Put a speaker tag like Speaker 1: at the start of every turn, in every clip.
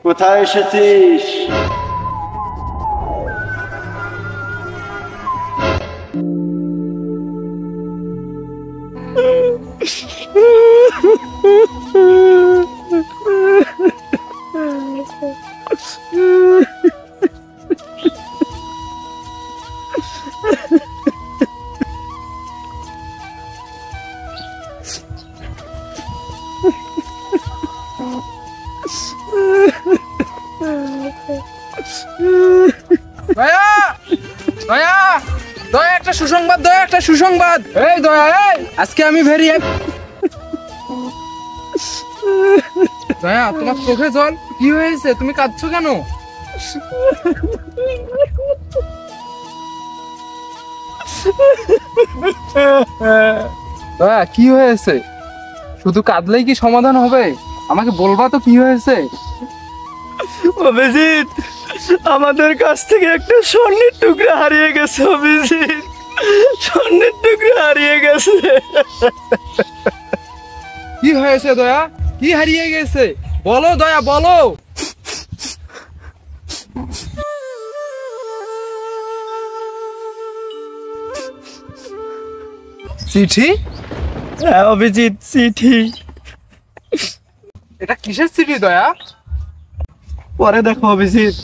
Speaker 1: কোথায় এসেছিস?
Speaker 2: একটা সুসংবাদ। এই দয়া, আজকে আমি দয়া, তোমার চোখে জল কি হয়েছে? তুমি কাঁদছো কেন? দয়া, কি হয়েছে? শুধু কাঁদলেই কি সমাধান হবে? আমাকে বলবা তো কি হয়েছে?
Speaker 1: অভিজিৎ, আমাদের কাছ থেকে একটা স্বর্ণের টুকরা হারিয়ে গেছে। অভিজিৎ, স্বর্ণের টুকরা হারিয়ে গেছে।
Speaker 2: কি হয়েছে দয়া? কি হারিয়ে গেছে? বলো দয়া, বলো। চিঠি?
Speaker 1: হ্যাঁ অভিজিৎ, চিঠি।
Speaker 2: এটা কিসের চিঠি দয়া?
Speaker 1: পরে দেখো অভিজিৎ।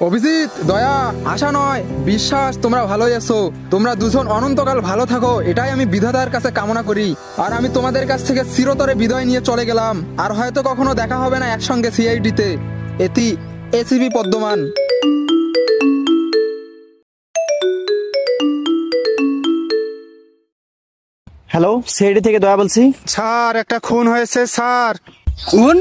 Speaker 2: অভিজিৎ, দয়া, আশা নয় বিশ্বাস, তোমরা ভালোই আছো। তোমরা দুজন অনন্তকাল ভালো থাকো, এটাই আমি বিধাতার কাছে কামনা করি। আর আমি তোমাদের কাছ থেকে চিরতরে বিদায় নিয়ে চলে গেলাম। আর হয়তো কখনো দেখা হবে না একসঙ্গে সিআইডিতে। এটি এসিপি পদ্মমান।
Speaker 1: হ্যালো, সিআইডি থেকে দয়া বলছি।
Speaker 3: স্যার, একটা খুন হয়েছে স্যার।
Speaker 1: খুন?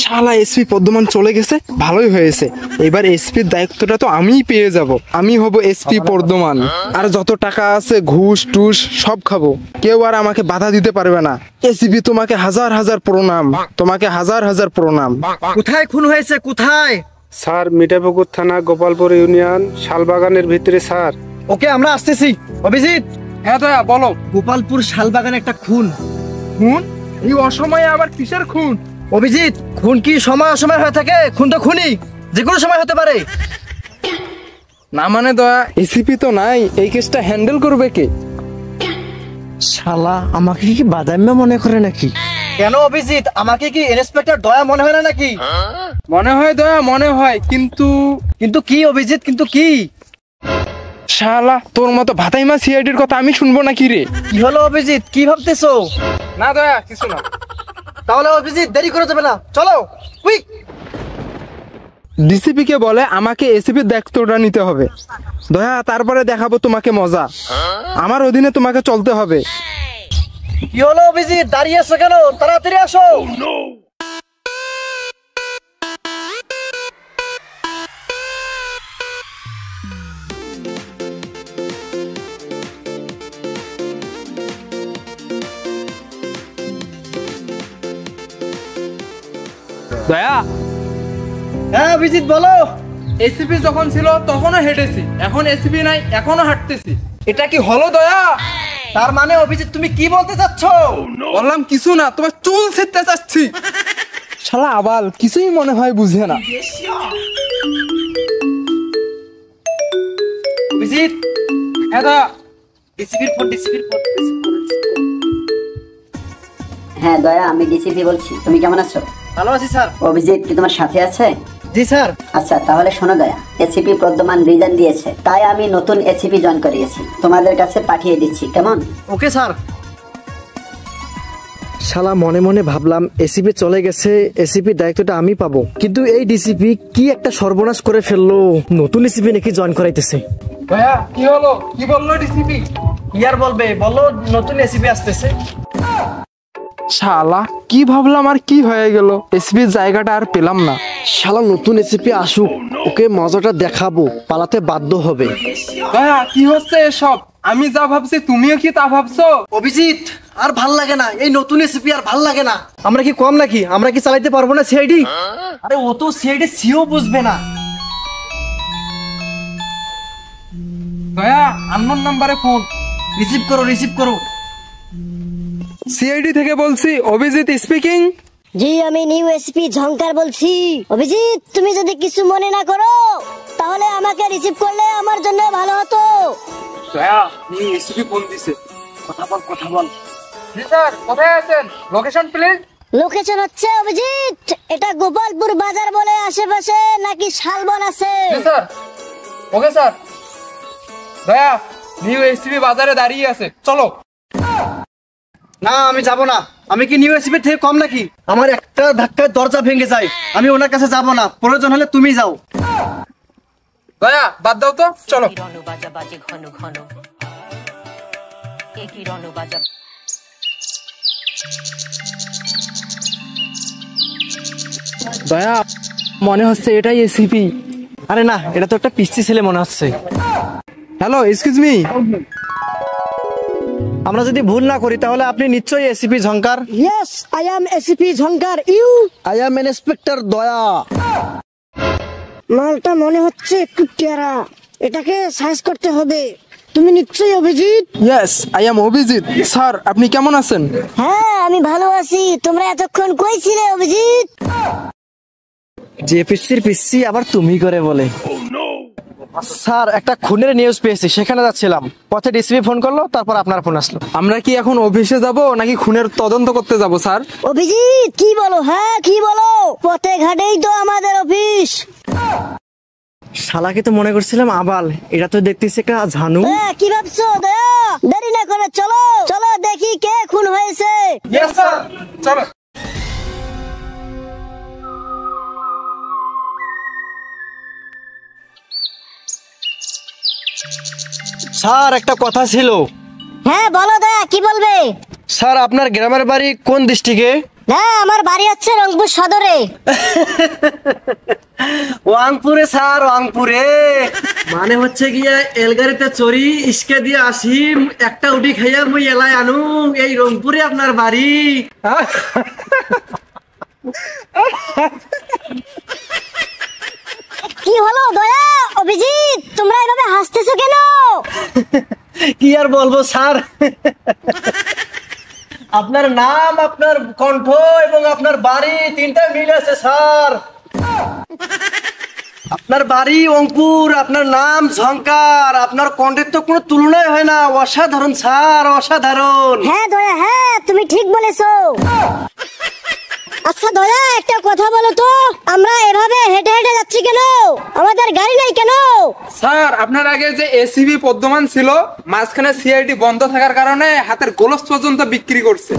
Speaker 3: শালা এসপি পদ্মমান চলে গেছে, ভালোই হয়েছে। এবার এসপির দায়িত্বটা তো আমিই পেয়ে যাব। আমি হব এসপি পদ্মমান। আর যত টাকা আছে ঘুষ টুস সব খাবো, কেউ আর আমাকে বাধা দিতে পারবে না। এসপি, তোমাকে হাজার হাজার প্রণাম, তোমাকে হাজার হাজার প্রণাম।
Speaker 1: কোথায় খুন হয়েছে, কোথায়?
Speaker 3: স্যার, মিঠাপুকুর থানা, গোপালপুর ইউনিয়ন, শালবাগানের ভিতরে স্যার।
Speaker 1: ওকে, আমরা আসতেছি। অভিজিৎ।
Speaker 2: হ্যাঁ দয়া, বলো।
Speaker 1: গোপালপুর শালবাগানে একটা খুন।
Speaker 2: খুন? এই অসময়ে আবার কিসের খুন?
Speaker 1: অভিজিৎ, খুন কি সময় অসময় হয়ে থাকে? খুন তো খুনই, যে কোনো সময় হতে পারে।
Speaker 2: না মানে দয়া,
Speaker 3: এসিপি তো নাই, এই কেসটা হ্যান্ডেল করবে কে?
Speaker 1: শালা আমাকে কি বাদাম্য মনে করে নাকি? কেন অভিজিৎ, আমাকে কি ইন্সপেক্টর দয়া মনে হয় না নাকি?
Speaker 2: মনে হয় দয়া, মনে হয়, কিন্তু
Speaker 1: কিন্তু কি অভিজিৎ, কিন্তু কি?
Speaker 3: শালা, তোর মতো ভাতাইমা সিআইডির কথা আমি শুনবো না কি রে?
Speaker 1: কি হলো অভিজিৎ, কি ভাবতেছো?
Speaker 2: না দয়া, কিছু না।
Speaker 1: তাহলে অভিজিৎ, দেরি করে যাবে না, চলো কুইক।
Speaker 3: ডিসিপি কে বলে আমাকে এসিপির দায়িত্বটা নিতে হবে। দয়া, তারপরে দেখাবো তোমাকে মজা। আমার অধীনে তোমাকে চলতে হবে।
Speaker 1: কি হলো অভিজিৎ, দাঁড়িয়ে আছো কেন? তাড়াতাড়ি আসো।
Speaker 2: দয়া,
Speaker 1: হ্যাঁ অভিজিৎ, বলো।
Speaker 2: এসিপি যখন ছিল তখনও হেঁটেছি, এখন এসিপি নাই এখনো হাঁটতেছি। এটা কি হলো দয়া?
Speaker 1: তার মানে অভিজিৎ, তুমি কি বলতে চাচ্ছ?
Speaker 2: বললাম কিছু না, তোমার চুল ছিঁড়তে চাচ্ছি।
Speaker 3: শালা আবাল, কিছুই মনে হয় বুঝে না।
Speaker 1: অভিজিৎ।
Speaker 2: হ্যাঁ দয়া।
Speaker 1: ডিসিপির ফোন।
Speaker 4: হ্যাঁ দয়া, আমি ডিসিপি বলছি। তুমি কেমন আছো?
Speaker 1: ভালো আছি স্যার।
Speaker 4: অভিজিৎ কি তোমার সাথে আছে?
Speaker 1: জি স্যার।
Speaker 4: আচ্ছা, তাহলে শোনো দয়া, এসিপি পদ্মমান রিজাইন দিয়েছে, তাই আমি নতুন এসিপি জয়েন করিয়েছি। তোমাদের কাছে পাঠিয়ে দিচ্ছি, কেমন?
Speaker 1: Okay sir.
Speaker 5: শালা মনে মনে ভাবলাম এসিপি চলে গেছে, এসিপির দায়িত্বটা আমি পাবো। কিন্তু এই ডিসিপি কি একটা সর্বনাশ করে ফেললো। নতুন এসিপি নাকি জয়েন করাইতেছে।
Speaker 2: দয়া, কি হলো? কি বললো ডিসিপি?
Speaker 1: ইয়ার বলবে, বলো নতুন এসিপি আসতেছে।
Speaker 3: শালা, কি ভাবলাম আর কি হয়ে গেল। এসপির জায়গাটা আর পেলাম না।
Speaker 5: শালা নতুন এসিপি আসুক, ওকে মজাটা দেখাবো, পালাতে বাধ্য হবে।
Speaker 2: দয়া, কি হচ্ছে এসব? আমি যা ভাবছি তুমিও কি তা ভাবছো?
Speaker 1: অভিজিৎ, আর ভাল লাগে না, এই নতুন এসিপি আর ভাল লাগে না। আমরা কি কম নাকি? আমরা কি চালাইতে পারবো না সিআইডি? আরে ও তো সিআইডি সিও বুঝবে না।
Speaker 2: দয়া আননোন নাম্বারে ফোন।
Speaker 1: রিসিভ করো।
Speaker 3: সিআইডি থেকে বলছি, অভিজিৎ স্পিকিং।
Speaker 6: জি আমি নিউ এসপি ঝংকার বলছি। অভিজিৎ তুমি যদি কিছু মনে না করো তাহলে আমাকে রিসিভ করলে আমার জন্য ভালো হতো।
Speaker 3: দয়া নিউ এসপি ফোন দিছে, কথা বল।
Speaker 2: জি স্যার, কোথায় আছেন? Location please.
Speaker 6: লোকেশন হচ্ছে অভিজিৎ, এটা গোপালপুর বাজার বলে আশেপাশে নাকি শালবন আছে?
Speaker 2: জি স্যার। Okay sir. দয়া নিউ এসপি বাজারে দাঁড়িয়ে আছে, চলো।
Speaker 1: না আমি যাব না। আমি কি নিউ এসপি থেকে কম নাকি? আমার একটা ধাক্কায় দরজা ভেঙে যায়, আমি ওনার কাছে যাব না। প্রয়োজন হলে তুমি যাও।
Speaker 2: দয়া বাদ দাও তো, চলো।
Speaker 7: রনু বাজা বাজে ঘন ঘন একই রনু বাজা।
Speaker 5: দয়া মনে হচ্ছে এটাই এসিপি। আরে না, এটা তো একটা পিচ্চি ছেলে মনে হচ্ছে।
Speaker 3: Hello, excuse me.
Speaker 5: আমরা যদি ভুল না করি তাহলে আপনি নিশ্চয়ই ACP Jhankar.
Speaker 6: Yes I am ACP Jhankar. You?
Speaker 5: I am inspector Daya.
Speaker 6: মালটা মনে হচ্ছে একটু টেরা, এটাকে সাইজ করতে হবে। তুমি নিশ্চয়ই Abhijit?
Speaker 3: Yes, I am Abhijit. Sir, আপনি কেমন আছেন?
Speaker 6: হ্যাঁ আমি ভালো আছি। তোমরা এতক্ষণ কই ছিলে অভিজিৎ?
Speaker 5: যে পিচ্ছি আবার তুমি করে বলে। স্যার একটা খুনের নিউজ পেয়েছি, সেখানে যাচ্ছিলাম, পথে ডিসিপি ফোন করলো, তারপর আপনার ফোন আসলো।
Speaker 3: আমরা কি এখন অফিসে যাব নাকি খুনের তদন্ত করতে যাব স্যার?
Speaker 6: অভিজিৎ কি বলো? হ্যাঁ কি বলো? পথে ঘাটেই তো আমাদের অফিস।
Speaker 5: শালাকে তো মনে করছিলাম আবাল, এটা তো দেখতেছি একটা ঝানু।
Speaker 6: কি ভাবছো দয়া? দেরি না করে চলো চলো দেখি কে খুন হয়েছে।
Speaker 2: ইয়েস স্যার, চলো।
Speaker 1: স্যার একটা কথা ছিল।
Speaker 6: হ্যাঁ বলো দয়া, কি বলবে?
Speaker 1: স্যার আপনার গ্রামের বাড়ি কোন ডিস্ট্রিক্টে?
Speaker 6: হ্যাঁ আমার বাড়ি হচ্ছে রংপুর সদরে।
Speaker 1: ওয়াংপুরে স্যার, ওয়াংপুরে। মানে হচ্ছে গিয়া এলগাড়িতে চড়ি ইসকে দিয়ে আসি, একটা উডি খাইয়া মুই এলাই আনু। এই রংপুরে আপনার বাড়ি।
Speaker 6: কি হলো দয়া? অভিজিৎ তোমরা এভাবে হাসতেছো কেন?
Speaker 1: কি আর বলবো স্যার, আপনার নাম, আপনার কণ্ঠ এবং আপনার বাড়ি তিনটা মিল আছে স্যার। আপনার বাড়ি অঙ্কুর, আপনার নাম ঝংকার, আপনার কণ্ঠের তো কোনো তুলনাই হয় না। অসাধারণ স্যার, অসাধারণ।
Speaker 6: হ্যাঁ দয়া, হ্যাঁ তুমি ঠিক বলেছো। আচ্ছা দয়া একটা কথা বলো তো, আমরা এভাবে হেঁটে হেঁটে যাচ্ছি কেন? আমাদের গাড়ি নাই কেন?
Speaker 2: স্যার আপনার আগে যে এসিবি পদ্মমান ছিল, মাঝখানে সিআইডি বন্ধ থাকার কারণে হাতের গোলস পর্যন্ত বিক্রি করছে।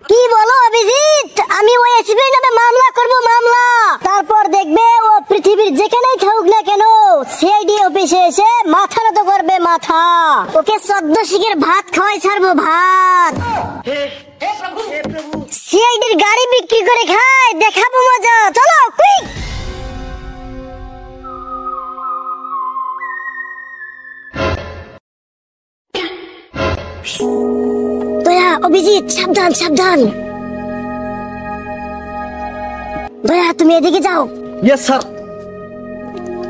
Speaker 6: কি বলো অভিজিৎ? আমি ওই এসিবি নামে মামলা করব, মামলা। তারপর দেখবে ও পৃথিবীর যেখানেই থাকুক না কেন সিআইডি অফিসে এসে মাথা নত করবে, মাথা। ওকে 14 শিকের ভাত খাওয়াই ছাড়বো, ভাত। সিআইডির গাড়ি বিক্রি করে খায়, দেখাবো মজা। চলো কুইক। দয়া অভিজিৎ সাবধান সাবধান। দয়া তুমি এদিকে যাও।
Speaker 1: Yes sir.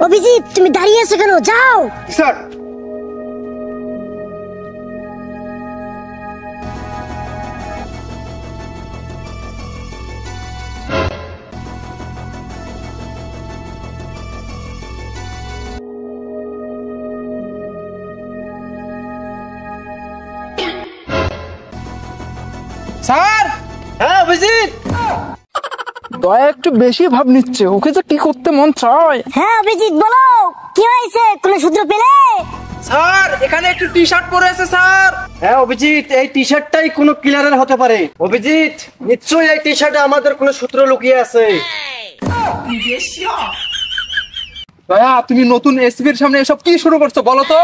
Speaker 6: অভিজিৎ তুমি দাঁড়িয়ে আছো কেন? যাও।
Speaker 2: Sir sir.
Speaker 1: হ্যাঁ অভিজিৎ।
Speaker 3: দয়া একটু বেশি ভাব নিচ্ছে, ওকে যে কি করতে মন চায়।
Speaker 6: হ্যাঁ অভিজিৎ বলো, কি হয়েছে? কোনো সূত্র পেলে?
Speaker 2: স্যার এখানে একটু টি শার্ট পরে আছে স্যার।
Speaker 1: হ্যাঁ অভিজিৎ, এই টি শার্টটাই কোনো কিলারের হতে পারে। অভিজিৎ নিশ্চয়ই এই টি শার্টে আমাদের কোনো সূত্র লুকিয়ে আছে।
Speaker 2: দয়া তুমি নতুন এসপির সামনে এসব কি শুরু করছো বলো তো?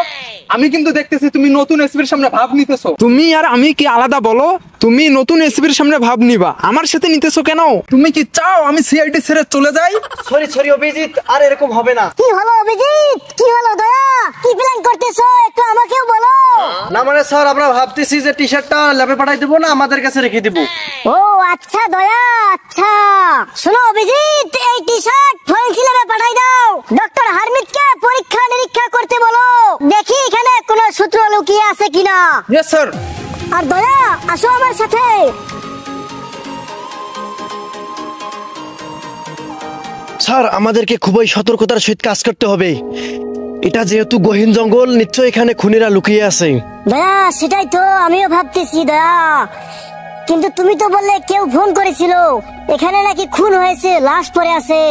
Speaker 2: আমি কিন্তু দেখতেছি তুমি নতুন এসপির সামনে ভাব নিতেছো।
Speaker 3: তুমি আর আমি কি আলাদা বলো? তুমি নতুন এসপির সামনে ভাব নিবা, আমার সাথে নিতেছো কেন? তুমি কি চাও আমি সিআইডি ছেড়ে চলে যাই?
Speaker 1: সরি অভিজিৎ, আর এরকম হবে না।
Speaker 6: কি হলো অভিজিৎ? কি হলো দয়া? কি প্ল্যান করতেছো একটু আমাকেও বলো।
Speaker 1: না মানে স্যার আমরা ভাবতেছি যে টি শার্টটা ল্যাবে পাঠাই দেবো না আমাদের কাছে রেখে দিব।
Speaker 6: ও আচ্ছা দয়া, আচ্ছা শোনো অভিজিৎ, এই টি শার্ট ফরেনসিক ল্যাবে পাঠাই দাও। ডক্টর হারমিতকে পরীক্ষা নিরীক্ষা করতে বলো, দেখি এখানে কোনো সূত্র লুকিয়ে আছে কিনা।
Speaker 2: Yes sir.
Speaker 6: আর দয়া আসো আমার সাথে।
Speaker 5: স্যার আমাদেরকে খুবই সতর্কতার সহিত কাজ করতে হবে। এটা যেহেতু গহীন জঙ্গল, নিশ্চয়ই এখানে খুনিরা লুকিয়ে আছে।
Speaker 6: দয়া সেটাই তো আমিও ভাবতেছি দয়া, কিন্তু তুমি তো বললে কেউ ফোন করেছিল, এখানে নাকি খুন হয়েছে, লাশ পড়ে আছে,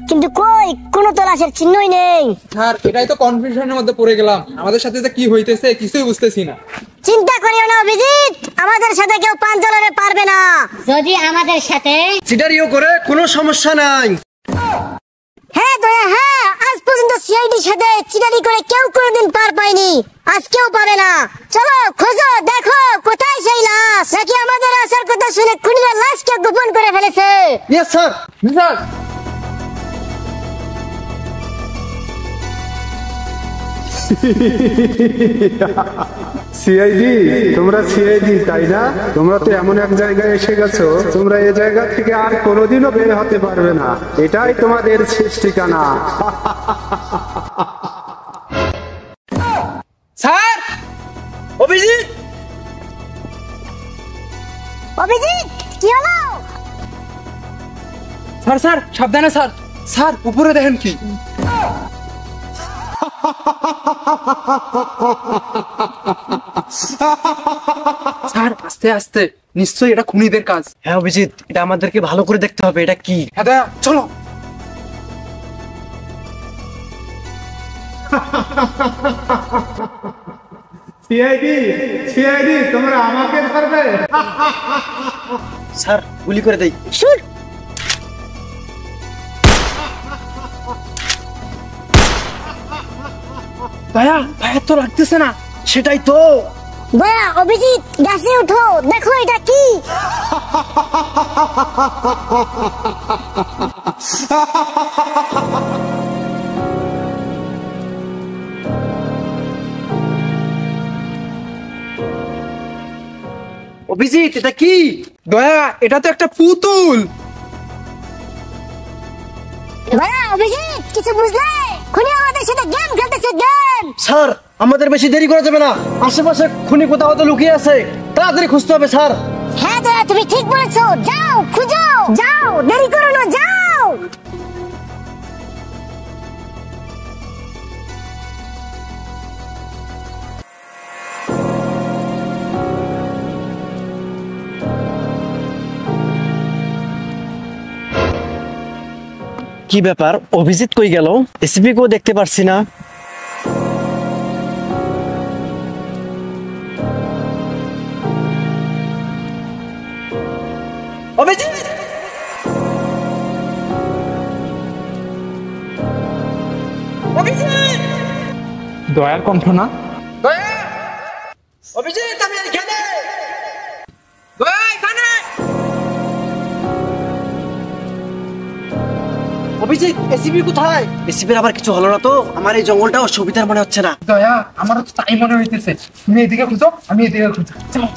Speaker 6: কিন্তু কই কোনো তো লাশের চিহ্নই নেই।
Speaker 2: স্যার এটাই তো কনফিউশনের মধ্যে পড়ে গেলাম, আমাদের সাথে যে কি হইতেছে কিছুই বুঝতেছি না।
Speaker 6: চিন্তা করিও না অভিজিৎ, আমাদের সাথে কেউ পান চালাতে পারবে না। যদি আমাদের সাথে
Speaker 5: চিটারিও করে কোনো সমস্যা নাই।
Speaker 6: হ্যাঁ দয়া হ্যাঁ, আজ পর্যন্ত সিআইডির সাথে চিটারি করে কেউ কোনোদিন পার পায়নি, আজকেও পাবে না। চলো খোঁজো, দেখো কোথায় সেই লাশ, নাকি আমাদের আসার কথা শুনে খুনিরা লাশকে গোপন করে ফেলেছে।
Speaker 5: Yes sir.
Speaker 2: স্যার
Speaker 8: সিআইডি, তোমরা সিআইডি তাই না? তোমরা তো এমন এক জায়গায় এসে গেছো, তোমরা এই জায়গা থেকে আর কোনোদিনও বের হতে পারবে না, এটাই তোমাদের শেষ ঠিকানা।
Speaker 2: স্যার।
Speaker 5: অভিজিৎ,
Speaker 6: অভিজিৎ কি হলো?
Speaker 2: স্যার স্যার সাবধানে স্যার। স্যার উপরে দেখেন কি। স্যার আস্তে আস্তে, নিশ্চয়ই এটা খুনিদের কাজ।
Speaker 5: হ্যাঁ অভিজিৎ, এটা আমাদেরকে ভালো করে দেখতে হবে, এটা কি।
Speaker 2: হ্যাঁ দয়া চলো।
Speaker 8: সিআইডি, সিআইডি তোমরা আমাকে ধরবে?
Speaker 5: স্যার গুলি করে দেই।
Speaker 6: শুট।
Speaker 2: দয়া দয়া তো লাগতেছে না।
Speaker 5: সেটাই তো।
Speaker 6: দয়া অভিজিৎ গাছে উঠো, দেখো এটা কি।
Speaker 5: অভিজিৎ এটা কি?
Speaker 2: দয়া এটা তো একটা পুতুল।
Speaker 6: দয়া অভিজিৎ কিছু বুঝলে? খুনি আমাদের সাথে গেম খেলতেছে, গেম।
Speaker 5: স্যার আমাদের বেশি দেরি করা যাবে না, আশেপাশে খুনি কোথাও তো লুকিয়ে আছে, তাড়াতাড়ি খুঁজতে হবে স্যার।
Speaker 6: হ্যাঁ দয়া তুমি ঠিক বলেছো, যাও খুঁজো, যাও দেরি করো না, যাও।
Speaker 5: কি ব্যাপার, অভিজিৎ কই গেল? এসিপি কেও দেখতে পারছি না। অভিজিৎ, অভিজিৎ,
Speaker 2: দয়ার কণ্ঠ না? দয়া,
Speaker 5: অভিজিৎ আমি এখানে।
Speaker 2: দয়া এখানে।
Speaker 5: অভিজিৎ এসিপি কোথায়? এসিপির আবার কিছু হলো না তো? আমার এই জঙ্গলটাও সুবিধার মনে হচ্ছে না।
Speaker 2: দয়া আমারও তো তাই মনে হইতেছে, তুমি এদিকে খুঁজো আমি এদিকে খুঁজো, চলো।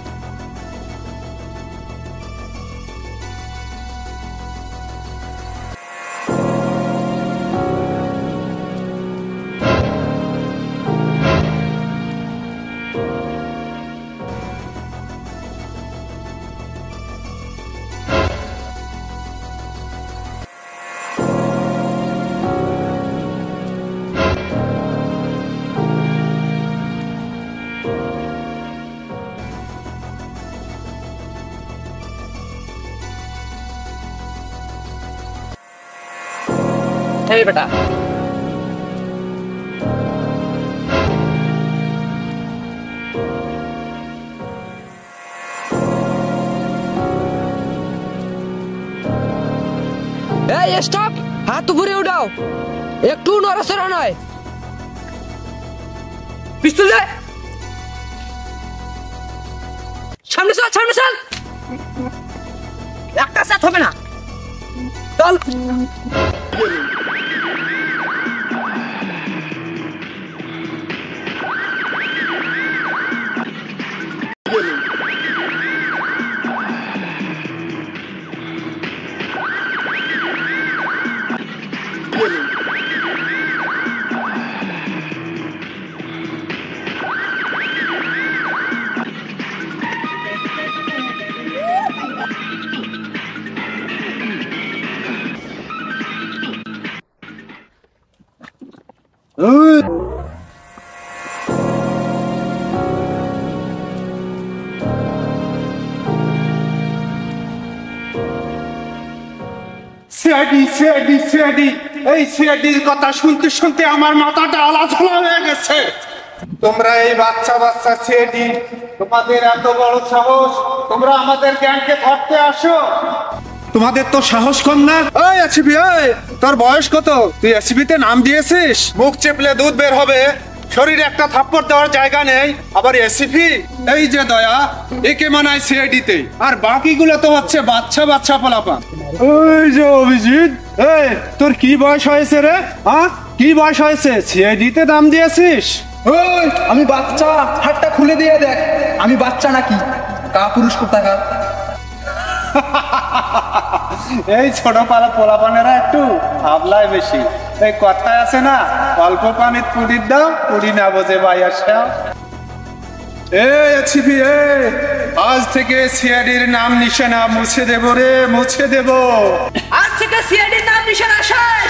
Speaker 2: এই বেটা এই স্টপ, হাত উপরে উঠাও, একটু নড়াচড়া নয়। পিস্তল দে, সামনে চল, সামনে চল, একটা সাথ হবে না, চল।
Speaker 8: সিআইডি সিআইডি সিআইডি, এই সিআইডির কথা শুনতে শুনতে আমার মাথাটা আলাঝালা হয়ে গেছে। তোমরা এই বাচ্চা বাচ্চা সিআইডি, তোমাদের এত বড় সাহস, তোমরা আমাদের গ্যাংকে ধরতে আসো? তোমাদের তো সাহস কম না। ওই এসিপি, ওই তোর বয়স কত? তুই এসিপিতে নাম দিয়েছিস? মুখ চেপলে দুধ বের হবে, শরীরে একটা থাপ্পড় দেওয়ার জায়গা নেই, আবার এসিপি। এই যে দয়া, একে মানায় সিআইডিতে, আর বাকিগুলো তো হচ্ছে বাচ্চা বাচ্চা পোলাপান। ওই যে অভিজিৎ, এই তোর কি বয়স হয়েছে রে? কি বয়স হয়েছে? সিআইডিতে নাম দিয়েছিস?
Speaker 2: ওই আমি বাচ্চা, হাতটা খুলে দিয়ে দেখ আমি বাচ্চা নাকি কা পুরুষ কোথাকার।
Speaker 8: এই ছোট পালা পোলাপানেরা একটু ভাবলায় বেশি। এই কথায় আছে না, অল্প পানির পুডির দাও, পুডি না বোঝে ভাই আসা। এসিপি, আজ থেকে সিআইডির নাম নিশানা মুছে দেব রে, মুছে দেব।
Speaker 7: আজ থেকে সিআইডির নাম নিশানা শেষ।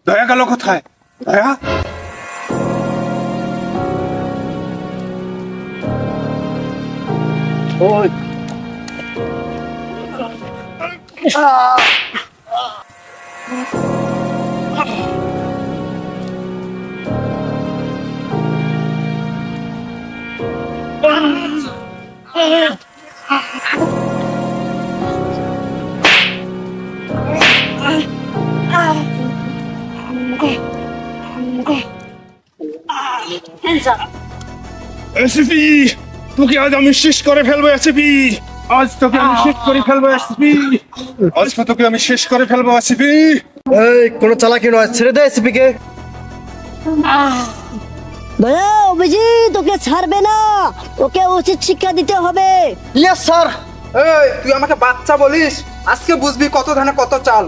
Speaker 8: দয়া গেল কোথায়? দয়া
Speaker 1: ওই
Speaker 8: এসিপি, তোকে আজ আমি শেষ করে ফেলবো এসিপি। আজ তোকে আমি শেষ করে ফেলবো এসিপি। আজ তোকে আমি শেষ করে ফেলবো এসিপি।
Speaker 1: এই কোনো চালাকি নয়, ছেড়ে দে এসিপি কে।
Speaker 6: দয়া, অভিজিৎ ওকে ছাড়বে না, ওকে উচিত শিক্ষা দিতে হবে।
Speaker 1: Yes sir.
Speaker 2: এই তুই আমাকে বাচ্চা বলিস? আজকে বুঝবি কত ধানে কত চাল।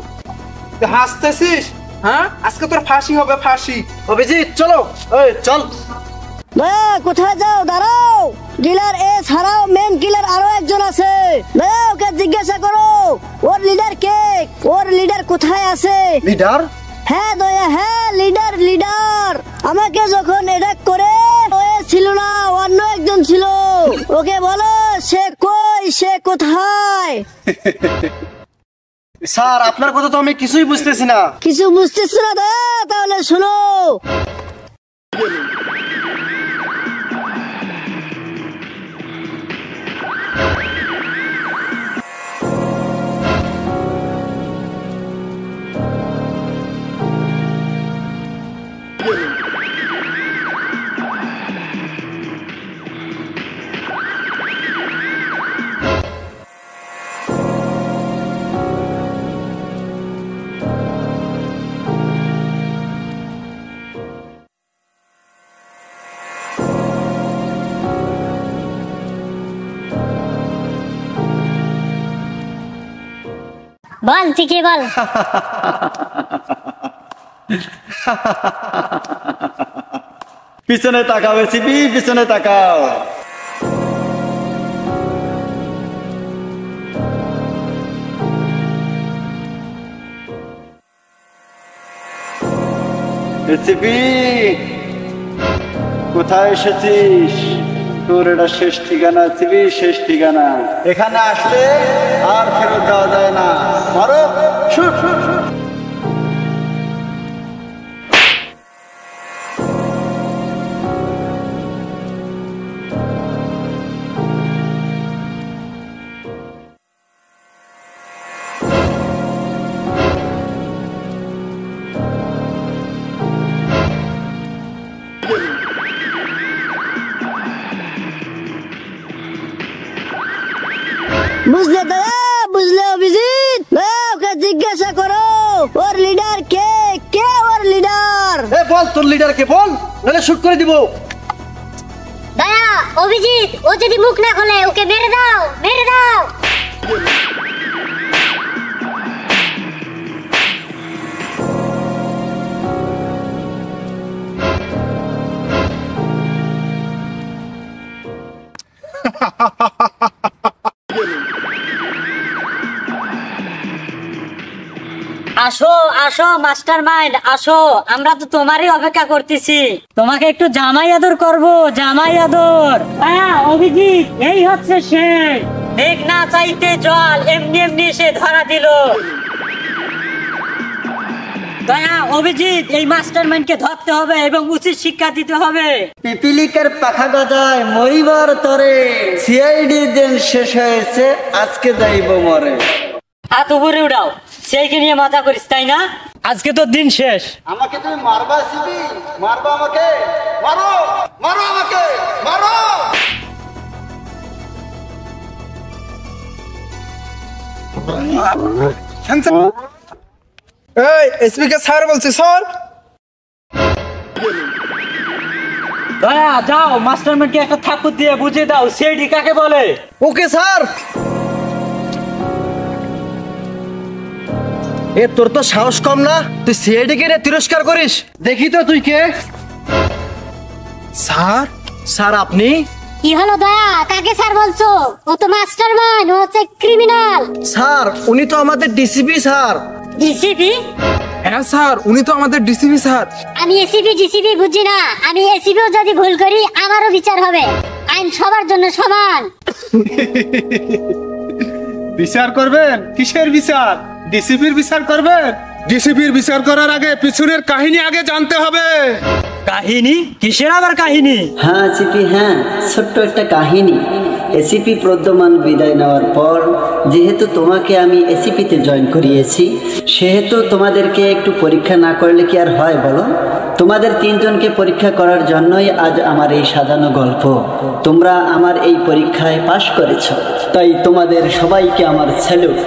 Speaker 2: তুই হাসতেছিস? হ্যাঁ, আজকে তোর ফাঁসি হবে, ফাঁসি।
Speaker 1: অভিজিৎ চলো, এই চল।
Speaker 6: দয়া, কোথায় যাও? দাঁড়াও। ডিলার এ ছাড়াও মেন কিলার আরো একজন আছে। দয়া, ওকে জিজ্ঞাসা করো ওর লিডার কে, ওর লিডার কোথায় আছে।
Speaker 1: লিডার?
Speaker 6: হ্যাঁ দয়া, হ্যাঁ লিডার, লিডার। আমাকে যখন অ্যাটাক করে ও ছিল না, অন্য একজন ছিল। ওকে বলো সে কই, সে কোথায়।
Speaker 1: স্যার আপনার কথা তো আমি কিছুই বুঝতেছি না।
Speaker 6: কিছু বুঝতেছ না দয়া? তাহলে শোনো। বল ঠিকই বল।
Speaker 1: পিছনে তাকাও এসিপি, পিছনে তাকাও। এসিপি কোথায় এসেছিস? তোর এটা শেষ ঠিকানা এসিপি, শেষ ঠিকানা। এখানে আসলে আর ফেরত দেওয়া যায় না। মারো, শুট শুট শুট।
Speaker 6: বুঝলে দয়া, বুঝলে অভিজিৎ? দয়া, ওকে জিজ্ঞাসা করো ওর লিডার কে, কে ওর লিডার।
Speaker 1: এ বল তোর লিডার কে, বল নাহলে শুট করে দিব।
Speaker 6: দয়া, অভিজিৎ ও যদি মুখ না খোলে ওকে মেরে দাও, মেরে দাও। আসো মাস্টার মাইন্ড আসো, আমরা তো তোমারই অপেক্ষা করতেছি। তোমাকে একটু জামাই আদর করবো, জামাই আদর। অভিজিৎ এই হচ্ছে সে, দেখ না চাইতে জল এমনি এমনি সে ধরা দিল। দয়া অভিজিৎ এই মাস্টারমাইন্ডকে ধরতে হবে এবং উচিত শিক্ষা দিতে হবে।
Speaker 1: পিপিলিকার পাখা গজায় মরিবার তরে, সিআইডি দিন শেষ হয়েছে, আজকে যাইব মরে।
Speaker 6: হাত উপরে উঠাও, সেইকে নিয়ে মাথা করিস তাই না? আজকে তো দিন শেষ।
Speaker 1: আমাকে তুমি মারবা সিবি, মারবা আমাকে, মারো মারো আমাকে মারো।
Speaker 3: এই এসপি কে স্যার বলছি, স্যার।
Speaker 5: দয়া যাও মাস্টারম্যানকে একটা থাপ্পড় দিয়ে বুঝিয়ে দাও সিআইডি কাকে বলে।
Speaker 1: Okay sir. এ তোর তো সাহস কম না, তুই সিআইডি কে তিরস্কার করিস? দেখি তো তুই কে।
Speaker 3: স্যার?
Speaker 1: স্যার আপনি?
Speaker 6: কি হলো দয়া, কাকে স্যার বলছো? ও তো মাস্টারমাইন্ড, ও হচ্ছে ক্রিমিনাল।
Speaker 1: স্যার উনি তো আমাদের ডিসিপি স্যার।
Speaker 6: ডিসিপি?
Speaker 3: হ্যাঁ স্যার, উনি তো আমাদের ডিসিপি স্যার।
Speaker 6: আমি এসিপি ডিসিপি বুঝি না, আমি এসিপিও যদি ভুল করি আমারও বিচার হবে। আইন সবার জন্য সমান।
Speaker 8: বিচার করবেন? কিসের বিচার? ডিসিপির বিচার করবেন? ডিসিপির বিচার করার আগে পিছনের কাহিনী আগে জানতে হবে।
Speaker 5: কাহিনী? কিসের আবার কাহিনী?
Speaker 4: হ্যাঁ এসিপি, হ্যাঁ ছোট্ট একটা কাহিনী। এসিপি প্রদ্যমান বিদায় নেওয়ার পর যেহেতু তোমাকে আমি এসিপিতে জয়েন করিয়েছি, সেহেতু তোমাদেরকে একটু পরীক্ষা না করলে কি আর হয় বলো? তোমাদের তিনজনকে পরীক্ষা করার জন্যই আজ আমার এই সাজানো গল্প। তোমরা আমার এই পরীক্ষায় পাশ করেছো, তাই তোমাদের সবাইকে আমার স্যালুট।